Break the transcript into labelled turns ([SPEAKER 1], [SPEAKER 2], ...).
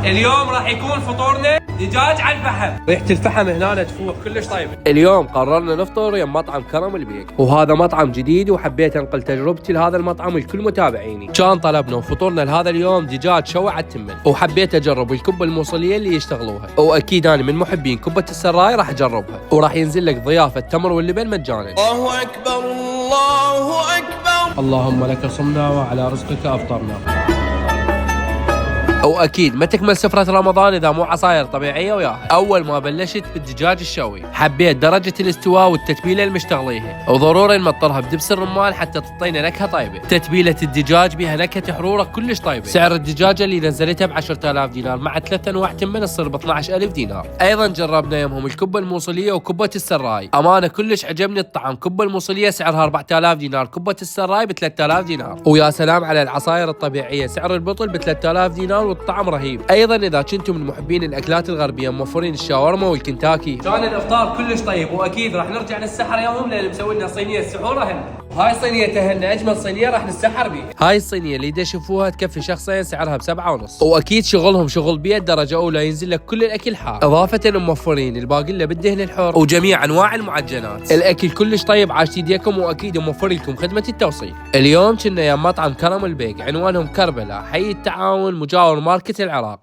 [SPEAKER 1] اليوم راح يكون فطورنا دجاج على الفحم. ريحة الفحم هنا تفوح كلش طيبة. اليوم قررنا نفطر يم مطعم كرم البيك، وهذا مطعم جديد وحبيت انقل تجربتي لهذا المطعم لكل متابعيني. كان طلبنا وفطورنا لهذا اليوم دجاج شوى على التمن، وحبيت اجرب الكبة الموصلية اللي يشتغلوها، واكيد انا من محبين كبة السراي راح اجربها، وراح ينزل لك ضيافة تمر واللبن مجانا.
[SPEAKER 2] الله اكبر الله اكبر.
[SPEAKER 1] اللهم لك صمنا وعلى رزقك افطرنا. واكيد ما تكمل سفرة رمضان اذا مو عصاير طبيعية وياها. اول ما بلشت بالدجاج الشوي حبيت درجة الاستواء والتتبيلة المشتغليها، وضروري نمطرها بدبس الرمان حتى تعطينا نكهة طيبة. تتبيلة الدجاج بها نكهة حرورة كلش طيبة. سعر الدجاجة اللي نزلتها ب 10,000 دينار مع 3 انواع تمن تصير ب 12,000 دينار. ايضا جربنا يمهم الكبة الموصلية وكبة السراي، امانة كلش عجبني الطعم. كبة الموصلية سعرها 4,000 دينار، كبة السراي ب 3,000 دينار. ويا سلام على العصاير الطبيعية، سعر البطل ب 3,000 دينار والطعم رهيب. ايضا اذا كنتم من محبين الاكلات الغربيه موفرين الشاورما والكنتاكي. كان الافطار كلش طيب، واكيد راح نرجع للسحر يوم لان مسوي لنا صينيه سحور اهل. هاي صينيه اهلنا اجمل صينيه راح نسحر بيها. هاي الصينيه اللي تشوفوها تكفي شخصين، سعرها ب7.5، واكيد شغلهم شغل بيت درجه اولى، ينزل لك كل الاكل حار. اضافه موفرين الباقله بالدهن الحر وجميع انواع المعجنات. الاكل كلش طيب، عاشت ايديكم، واكيد موفر لكم خدمه التوصيل. اليوم كنا يا مطعم كرم البيك، عنوانهم كربلاء، حي التعاون، مجاور ماركت العراق.